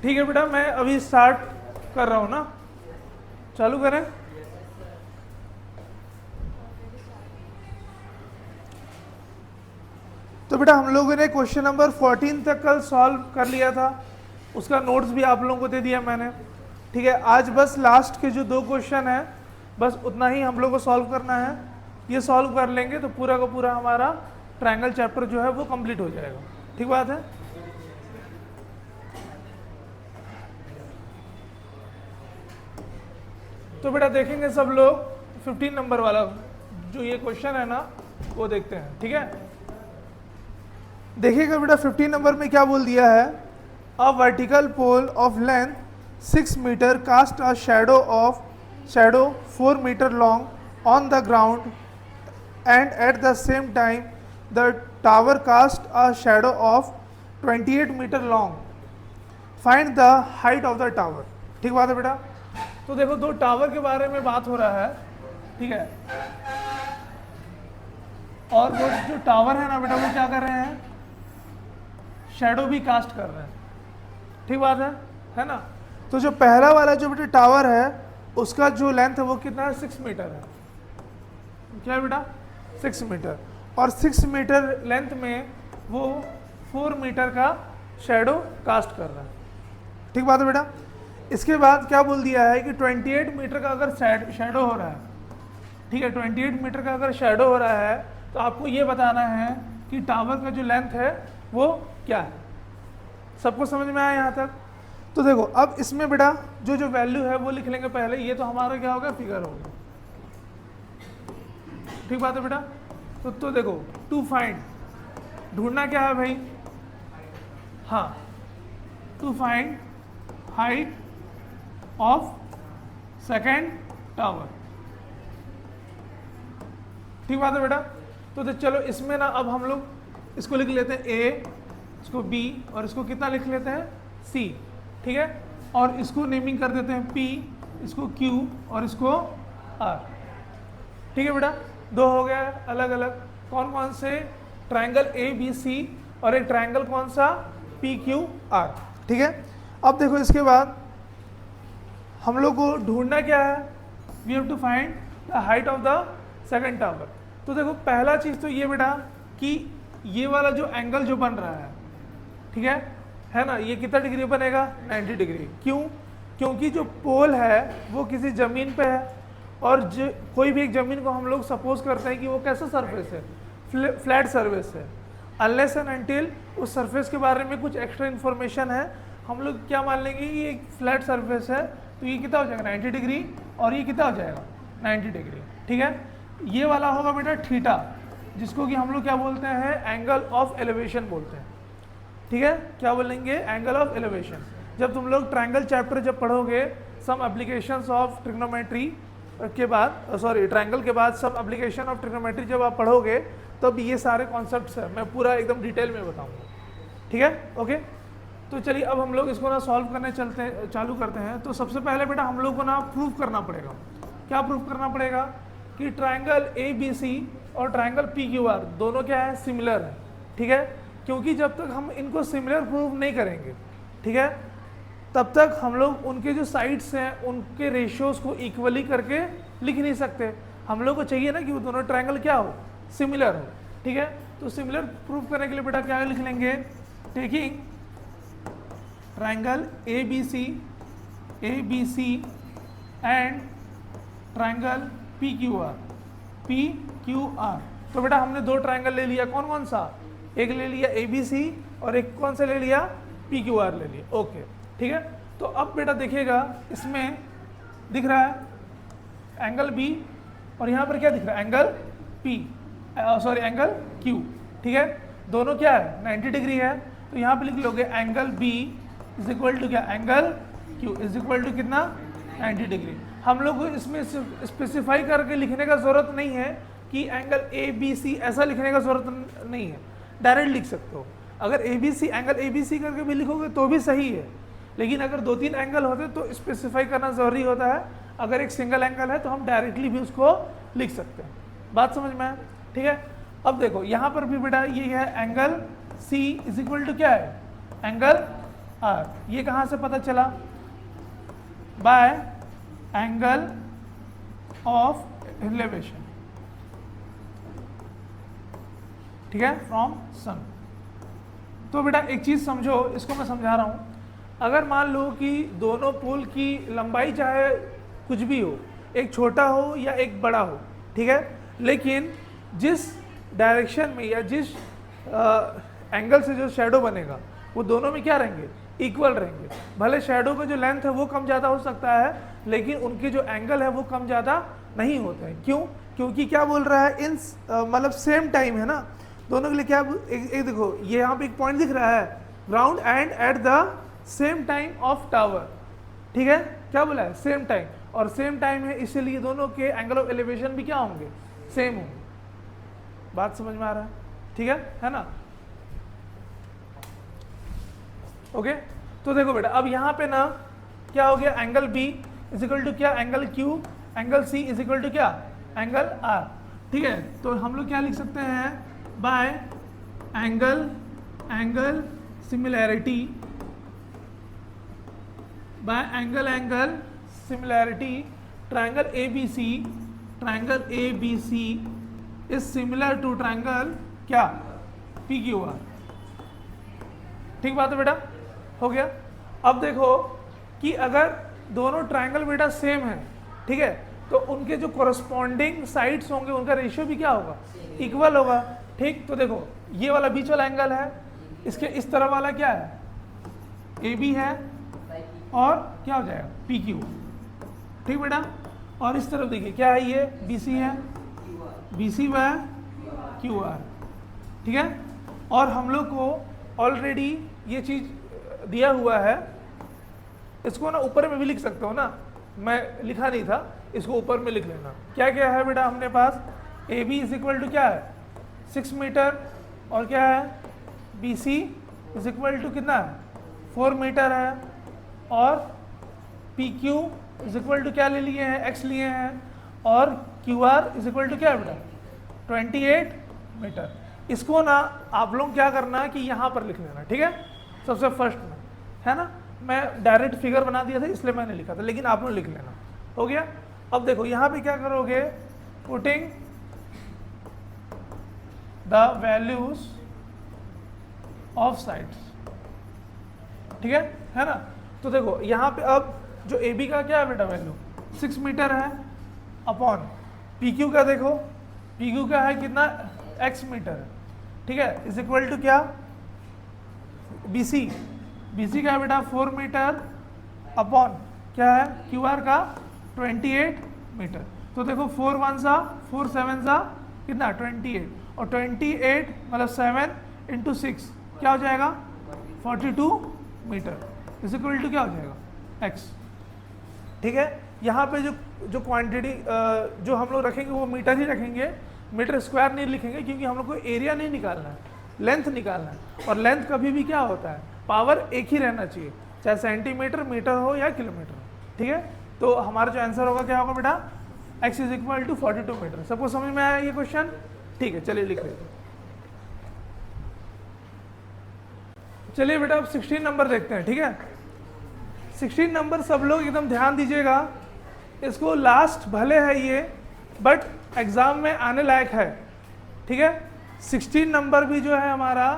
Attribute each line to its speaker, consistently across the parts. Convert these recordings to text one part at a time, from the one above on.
Speaker 1: ठीक है बेटा, मैं अभी स्टार्ट कर रहा हूँ ना, चालू करें। तो बेटा हम लोगों ने क्वेश्चन नंबर 14 तक कल सॉल्व कर लिया था, उसका नोट्स भी आप लोगों को दे दिया मैंने। ठीक है, आज बस लास्ट के जो 2 क्वेश्चन है बस उतना ही हम लोग को सॉल्व करना है। ये सॉल्व कर लेंगे तो पूरा का पूरा हमारा ट्रायंगल चैप्टर जो है वो कंप्लीट हो जाएगा। ठीक बात है। तो बेटा देखेंगे सब लोग 15 नंबर वाला जो ये क्वेश्चन है ना वो देखते हैं। ठीक है, देखिएगा बेटा 15 नंबर में क्या बोल दिया है। A vertical pole of length 6 metre cast a shadow 4 metre long on the ground and at the same time the tower cast a shadow of 28 metre long. Find the height of the tower. ठीक बात है बेटा। तो देखो 2 tower के बारे में बात हो रहा है। ठीक है, और वो जो टावर है ना बेटा वो क्या कर रहे हैं, शैडो भी कास्ट कर रहे हैं। ठीक बात है ना। तो जो पहला वाला जो बेटा टावर है उसका जो लेंथ है वो कितना है, 6 मीटर है। क्या है बेटा, 6 मीटर। और 6 मीटर लेंथ में वो 4 मीटर का शैडो कास्ट कर रहा है। ठीक बात है बेटा। इसके बाद क्या बोल दिया है कि 28 मीटर का अगर शैडो हो रहा है, ठीक है, 28 मीटर का अगर शैडो हो रहा है तो आपको ये बताना है कि टावर का जो लेंथ है वो क्या है। सबको समझ में आया यहाँ तक। तो देखो अब इसमें बेटा जो जो वैल्यू है वो लिख लेंगे पहले। ये तो हमारा क्या होगा, फिगर होगा। ठीक बात है बेटा। तो देखो टू फाइंड, ढूंढना क्या है भाई, हाँ, to find height of second tower. ठीक बात है बेटा। तो चलो इसमें ना अब हम लोग इसको लिख लेते हैं ए, इसको बी और इसको कितना लिख लेते हैं, सी। ठीक है, और इसको नेमिंग कर देते हैं पी, इसको क्यू और इसको आर। ठीक है बेटा, 2 हो गया अलग अलग। कौन कौन से, ट्रायंगल ए बी सी और एक ट्रायंगल कौन सा, पी क्यू आर। ठीक है, अब देखो इसके बाद हम लोग को ढूंढना क्या है, we have to find the height of the second tower. तो देखो पहला चीज़ तो ये बेटा कि ये वाला जो एंगल जो बन रहा है, ठीक है ना, ये कितना डिग्री बनेगा, 90 डिग्री। क्यों, क्योंकि जो पोल है वो किसी ज़मीन पे है और जो कोई भी एक ज़मीन को हम लोग सपोज करते हैं कि वो कैसा सरफेस है, फ्लैट सरफेस है। अनलेस एंड अनटिल उस सरफेस के बारे में कुछ एक्स्ट्रा इन्फॉर्मेशन है, हम लोग क्या मान लेंगे कि ये एक फ्लैट सरफेस है। तो ये कितना हो जाएगा, 90 डिग्री, और ये कितना हो जाएगा, 90 डिग्री। ठीक है, ये वाला होगा बेटा थीटा, जिसको कि हम लोग क्या बोलते हैं, एंगल ऑफ एलिवेशन बोलते हैं। ठीक है, क्या बोलेंगे, एंगल ऑफ एलिवेशन। जब तुम लोग ट्रायंगल चैप्टर जब पढ़ोगे, सम एप्लीकेशंस ऑफ ट्रिग्नोमेट्री के बाद, सॉरी ट्रायंगल के बाद सम एप्लीकेशन ऑफ ट्रिग्नोमेट्री जब आप पढ़ोगे तब ये सारे कॉन्सेप्ट्स है मैं पूरा एकदम डिटेल में बताऊंगा। ठीक है, ओके। तो चलिए अब हम लोग इसको ना सॉल्व करने चालू करते हैं। तो सबसे पहले बेटा हम लोग को ना प्रूव करना पड़ेगा। क्या प्रूव करना पड़ेगा कि ट्रायंगल ए बी सी और ट्रायंगल पी क्यू आर दोनों क्या है, सिमिलर है। ठीक है, क्योंकि जब तक हम इनको सिमिलर प्रूव नहीं करेंगे, ठीक है, तब तक हम लोग उनके जो साइड्स हैं उनके रेशियोज को इक्वली करके लिख नहीं सकते। हम लोग को चाहिए ना कि वो दोनों ट्रायंगल क्या हो, सिमिलर हो। ठीक है, तो सिमिलर प्रूव करने के लिए बेटा क्या लिख लेंगे, taking triangle A B C and triangle P Q R. तो बेटा हमने 2 ट्रायंगल ले लिया, कौन कौन सा, एक ले लिया ए बी सी और एक कौन सा ले लिया, पी क्यू आर ले लिया। ओके, ठीक है। तो अब बेटा देखिएगा इसमें दिख रहा है एंगल बी और यहाँ पर क्या दिख रहा है, angle P, sorry angle Q. ठीक है, दोनों क्या है, 90 डिग्री है। तो यहाँ पे लिख लोगे angle B is equal to क्या, angle Q is equal to कितना, 90 डिग्री। हम लोग को इसमें स्पेसिफाई करके लिखने का ज़रूरत नहीं है कि एंगल ए बी सी ऐसा लिखने का ज़रूरत नहीं है, डायरेक्ट लिख सकते हो। अगर A B C, angle A B C करके भी लिखोगे तो भी सही है, लेकिन अगर 2-3 एंगल होते तो स्पेसिफाई करना ज़रूरी होता है। अगर एक सिंगल एंगल है तो हम डायरेक्टली भी उसको लिख सकते हैं। बात समझ में आए, ठीक है। अब देखो यहाँ पर भी बेटा ये है angle C is equal to क्या है, एंगल आर। ये कहाँ से पता चला? बाय एंगल ऑफ एलिवेशन, ठीक है, फ्रॉम सन। तो बेटा एक चीज़ समझो, इसको मैं समझा रहा हूँ। अगर मान लो कि दोनों पुल की लंबाई चाहे कुछ भी हो, एक छोटा हो या एक बड़ा हो, ठीक है, लेकिन जिस डायरेक्शन में या जिस एंगल से जो शेडो बनेगा वो दोनों में क्या रहेंगे? इक्वल रहेंगे। भले शेडो का जो लेंथ है वो कम ज़्यादा हो सकता है, लेकिन उनके जो एंगल है वो कम ज़्यादा नहीं होते हैं। क्यों? क्योंकि क्या बोल रहा है, इन मतलब सेम टाइम है ना दोनों के लिए। क्या एक देखो, ये यहाँ पे एक पॉइंट दिख रहा है, ground and at the same time of tower, ठीक है, क्या बोला है? सेम टाइम, और सेम टाइम है इसीलिए दोनों के एंगल ऑफ एलिवेशन भी क्या होंगे? सेम होंगे। बात समझ में आ रहा है? ठीक है ना? ओके, तो देखो बेटा, अब यहाँ पे ना क्या हो गया, angle B is equal to क्या? Angle Q, angle C is equal to क्या? एंगल आर, ठीक है। तो हम लोग क्या लिख सकते हैं? By angle similarity, by angle similarity triangle A B C is similar to triangle क्या? P Q R. ठीक बात है बेटा, हो गया। अब देखो कि अगर दोनों ट्रायंगल बेटा सेम है, ठीक है, तो उनके जो कोरस्पॉन्डिंग साइड्स होंगे उनका रेशियो भी क्या होगा? इक्वल होगा। ठीक, तो देखो ये वाला बीच वाला एंगल है, इसके इस तरफ वाला क्या है? ए बी है, और क्या हो जाएगा? P Q. ठीक बेटा, और इस तरफ देखिए क्या है? ये बी सी है, बी सी व क्यू आर, ठीक है। और हम लोग को ऑलरेडी ये चीज़ दिया हुआ है, इसको ना ऊपर में भी लिख सकते हो ना, मैं लिखा नहीं था, इसको ऊपर में लिख लेना। क्या क्या है बेटा हमने पास? A B is equal to क्या है? 6 मीटर, और क्या है? B C is equal to कितना है? 4 मीटर है, और P Q is equal to क्या ले लिए हैं? एक्स लिए हैं, और Q R is equal to क्या है बेटा? 28 मीटर। इसको ना आप लोग क्या करना है कि यहाँ पर लिख लेना, ठीक है, सबसे फर्स्ट में, है ना। मैं डायरेक्ट फिगर बना दिया था इसलिए मैंने लिखा था, लेकिन आप लोग लिख लेना। हो गया। अब देखो यहाँ पे क्या करोगे? Putting the values of sides, ठीक है ना। तो देखो यहाँ पे अब जो ए बी का क्या है बेटा वैल्यू? 6 मीटर है, अपॉन पी क्यू का देखो, पी क्यू का है कितना? x मीटर है, ठीक है, इज इक्वल टू क्या? बी सी का है बेटा 4 मीटर, अपॉन क्या है? क्यू आर का 28 मीटर। तो देखो 4 1 सा 4 7 सा कितना? 28, और 28 मतलब 7 इंटू 6 क्या हो जाएगा? 42 मीटर इज इक्वल टू क्या हो जाएगा? x, ठीक है। यहाँ पे जो क्वांटिटी जो हम लोग रखेंगे वो मीटर ही रखेंगे, मीटर स्क्वायर नहीं लिखेंगे, क्योंकि हम लोग को एरिया नहीं निकालना है, लेंथ निकालना है। और लेंथ कभी भी क्या होता है? पावर एक ही रहना चाहिए, चाहे सेंटीमीटर, मीटर हो या किलोमीटर हो, ठीक है। तो हमारा जो आंसर होगा क्या होगा बेटा? x is equal to 42 metre. सबको समझ में आया ये क्वेश्चन? ठीक है, चलिए लिख लेते हैं। चलिए बेटा अब 16 नंबर देखते हैं, ठीक है। 16 नंबर सब लोग एकदम ध्यान दीजिएगा, इसको लास्ट भले है ये, बट एग्जाम में आने लायक है, ठीक है। 16 नंबर भी जो है हमारा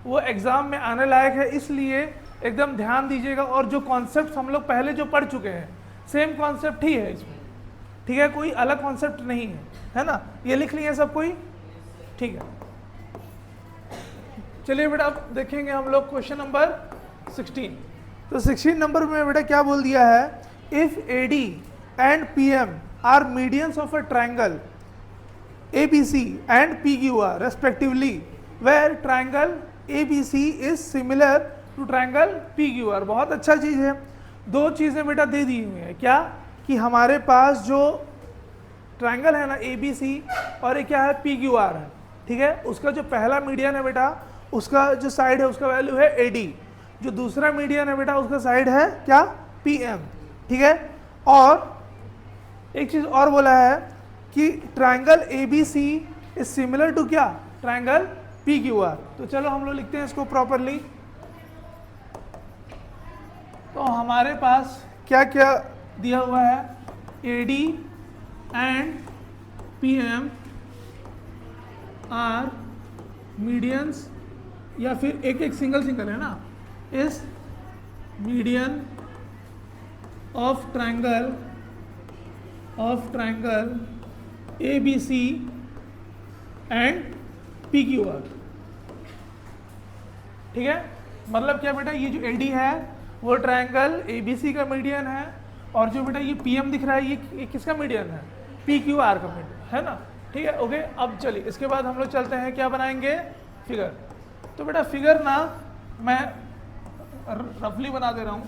Speaker 1: वो एग्जाम में आने लायक है, इसलिए एकदम ध्यान दीजिएगा। और जो कॉन्सेप्ट हम लोग पहले जो पढ़ चुके हैं सेम कॉन्सेप्ट ही है इसमें, ठीक है, कोई अलग कॉन्सेप्ट नहीं है ना। ये लिख लिए सब कोई? ठीक है, चलिए बेटा अब देखेंगे हम लोग क्वेश्चन नंबर 16। तो 16 नंबर में बेटा क्या बोल दिया है? If A D and P M are medians of a triangle ABC and PQR respectively, where triangle ABC is similar to triangle PQR। बहुत अच्छा चीज़ है। दो चीज़ें बेटा दे दी हुई हैं, क्या कि हमारे पास जो ट्रायंगल है ना ABC, और ये क्या है? PQR है, ठीक है। उसका जो पहला मीडियन है बेटा, उसका जो साइड है उसका वैल्यू है AD, जो दूसरा मीडियन है बेटा उसका साइड है क्या? PM, ठीक है। और एक चीज़ और बोला है कि triangle ABC is similar to क्या? Triangle PQR। तो चलो हम लोग लिखते हैं इसको प्रॉपरली। तो हमारे पास क्या क्या दिया हुआ है, AD and PM are medians, या फिर एक एक सिंगल सिंगल है ना, इस median of triangle ABC and PQR। ठीक है, मतलब क्या बेटा, ये जो AD है वो ट्रायंगल ABC का मीडियन है, और जो बेटा ये PM दिख रहा है ये किसका मीडियन है, PQR का मीडियन है ना। ठीक है, ओके। अब चलिए इसके बाद हम लोग चलते हैं, क्या बनाएंगे, फिगर। तो बेटा फिगर ना मैं रफली बना दे रहा हूँ।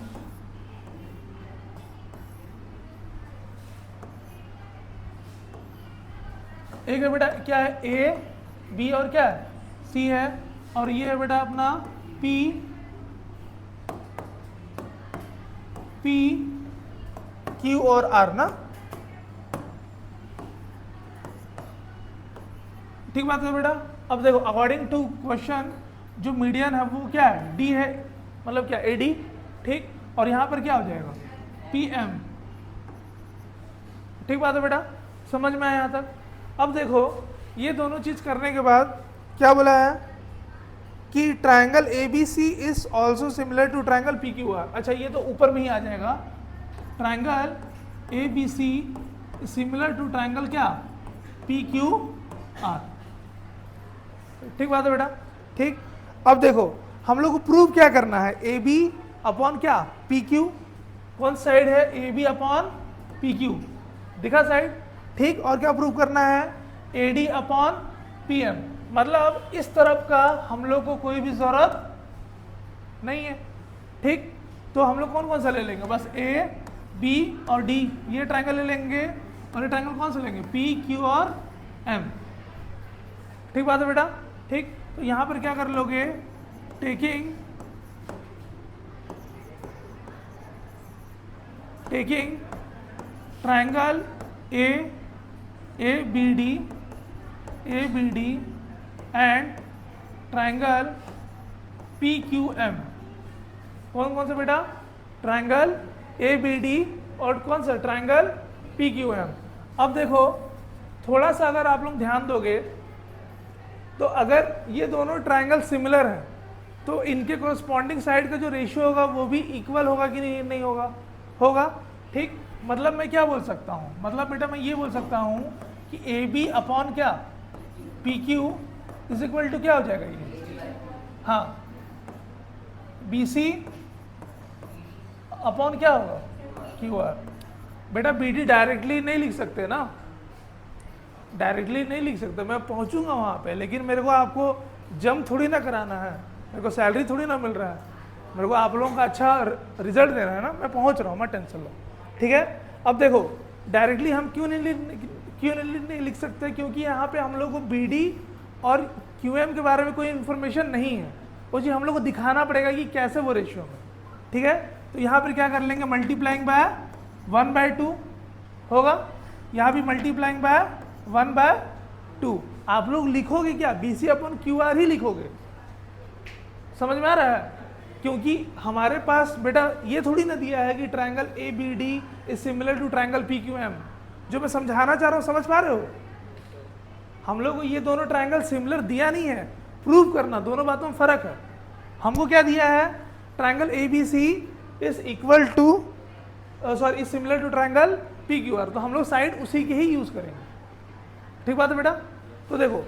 Speaker 1: एक है बेटा क्या है, A, B और क्या है, C है, और ये है बेटा अपना P, Q और R ना। ठीक बात है बेटा। अब देखो अकॉर्डिंग टू क्वेश्चन जो मीडियन है वो क्या है, D है, मतलब क्या AD, ठीक, और यहाँ पर क्या हो जाएगा, PM। ठीक बात है बेटा, समझ में आया यहाँ तक। अब देखो ये दोनों चीज करने के बाद क्या बोला है कि triangle ABC is also similar to triangle PQR। अच्छा ये तो ऊपर में ही आ जाएगा, triangle ABC similar to triangle क्या, PQR। ठीक बात है बेटा, ठीक। अब देखो हम लोग को प्रूव क्या करना है, AB अपॉन क्या, PQ, कौन साइड है, AB अपॉन PQ, दिखा साइड, ठीक। और क्या प्रूव करना है, AD अपॉन PM, मतलब इस तरफ का हम लोग को कोई भी जरूरत नहीं है, ठीक। तो हम लोग कौन कौन सा ले लेंगे, बस A, B और D, ये ट्रायंगल ले लेंगे, और ये ट्रायंगल कौन सा लेंगे, P, Q और M। ठीक बात है बेटा, ठीक। तो यहाँ पर क्या कर लोगे, taking triangle ABD and triangle PQM, कौन कौन सा बेटा, ट्रायंगल ABD और कौन सा, ट्रायंगल PQM। अब देखो थोड़ा सा अगर आप लोग ध्यान दोगे तो अगर ये दोनों ट्रायंगल सिमिलर हैं तो इनके कोरस्पॉन्डिंग साइड का जो रेशियो होगा वो भी इक्वल होगा कि नहीं होगा, होगा, ठीक। मतलब मैं क्या बोल सकता हूँ, मतलब बेटा मैं ये बोल सकता हूँ कि AB अपॉन क्या, PQ इज इक्वल टू क्या हो जाएगा ये, हाँ, BC अपॉन क्या होगा, QR। बेटा BD डायरेक्टली नहीं लिख सकते ना, डायरेक्टली नहीं लिख सकते, मैं पहुंचूंगा वहाँ पे, लेकिन मेरे को आपको जंप थोड़ी ना कराना है, मेरे को सैलरी थोड़ी ना मिल रहा है, मेरे को आप लोगों का अच्छा रिजल्ट देना है ना, मैं पहुंच रहा हूँ, मैं टेंशन लो, ठीक है। अब देखो डायरेक्टली हम क्यों नहीं लिख सकते, क्योंकि यहाँ पे हम लोग को BD और QM के बारे में कोई इन्फॉर्मेशन नहीं है, वो जी हम लोग को दिखाना पड़ेगा कि कैसे वो रेशियो में, ठीक है। तो यहाँ पर क्या कर लेंगे, मल्टीप्लाइंग बाय 1/2 होगा, यहाँ भी मल्टीप्लाइंग बाय 1/2। आप लोग लिखोगे क्या, BC अपॉन QR ही लिखोगे, समझ में आ रहा है, क्योंकि हमारे पास बेटा ये थोड़ी ना दिया है कि triangle ABD is similar to triangle PQM। जो मैं समझाना चाह रहा हूँ समझ पा रहे हो, हम लोग को ये दोनों ट्रायंगल सिमिलर दिया नहीं है, प्रूव करना, दोनों बातों में फर्क है। हमको क्या दिया है, triangle ABC is equal to is similar to triangle PQR, तो हम लोग साइड उसी की ही यूज करेंगे, ठीक बात है बेटा। तो देखो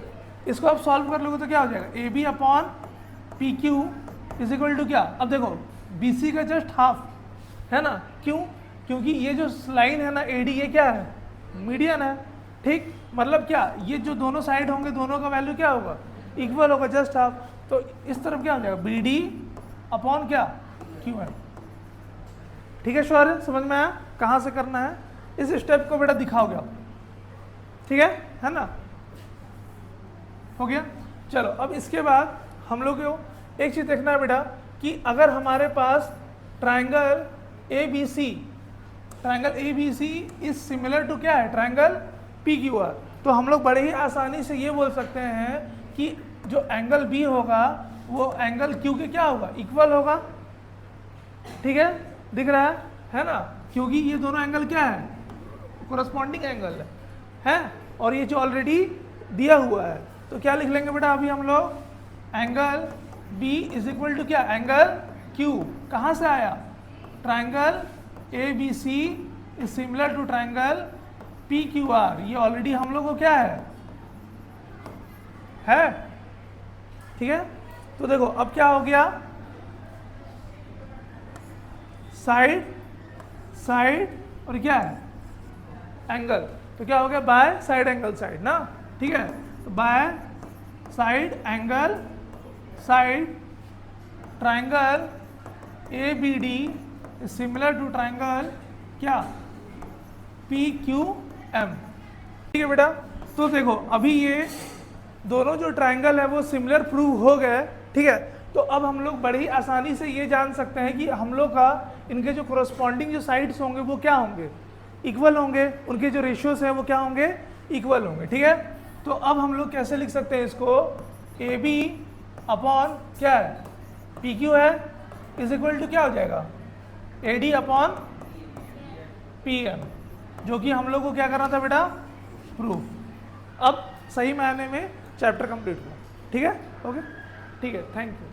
Speaker 1: इसको आप सॉल्व कर लोगे तो क्या हो जाएगा, AB upon PQ is equal to क्या, अब देखो BC का जस्ट हाफ है ना, क्यों, क्योंकि ये जो लाइन है ना AD ये क्या है, मीडियन है, ठीक। मतलब क्या, ये जो दोनों साइड होंगे दोनों का वैल्यू क्या होगा, इक्वल होगा, जस्ट हाफ। तो इस तरफ क्या हो जाएगा, BD अपॉन क्या, QM। ठीक है, श्योर है, समझ में आया कहाँ से करना है, इस स्टेप को बेटा दिखाओगे आप, ठीक है ना, हो गया। चलो अब इसके बाद हम लोग को एक चीज देखना है बेटा कि अगर हमारे पास triangle ABC is similar to क्या है, ट्रायंगल PQR, तो हम लोग बड़े ही आसानी से ये बोल सकते हैं कि जो एंगल B होगा वो एंगल Q के क्या होगा, इक्वल होगा, ठीक है। दिख रहा है ना, क्योंकि ये दोनों एंगल क्या है, कोरस्पॉन्डिंग एंगल है और ये जो ऑलरेडी दिया हुआ है। तो क्या लिख लेंगे बेटा अभी हम लोग, angle B is equal to क्या, एंगल Q, कहाँ से आया, triangle ABC is similar to triangle PQR, ये ऑलरेडी हम लोग को क्या है, ठीक है। तो देखो अब क्या हो गया, साइड साइड और क्या है, एंगल, तो क्या हो गया, बाय साइड एंगल साइड ना, ठीक है। तो by side angle side triangle ABD is similar to triangle क्या, PQM, ठीक है बेटा। तो देखो अभी ये दोनों जो ट्राइंगल है वो सिमिलर प्रूव हो गए, ठीक है। तो अब हम लोग बड़ी आसानी से ये जान सकते हैं कि हम लोग का इनके जो कोरस्पॉन्डिंग जो साइड्स होंगे वो क्या होंगे, इक्वल होंगे, उनके जो रेशियोज हैं वो क्या होंगे, इक्वल होंगे, ठीक है। तो अब हम लोग कैसे लिख सकते हैं इसको, AB अपॉन क्या है, PQ है, इज इक्वल टू क्या हो जाएगा, AD अपॉन PM, जो कि हम लोग को क्या करना था बेटा, प्रूफ। अब सही मायने में चैप्टर कंप्लीट हुआ, ठीक है, ओके, ठीक है, थैंक यू।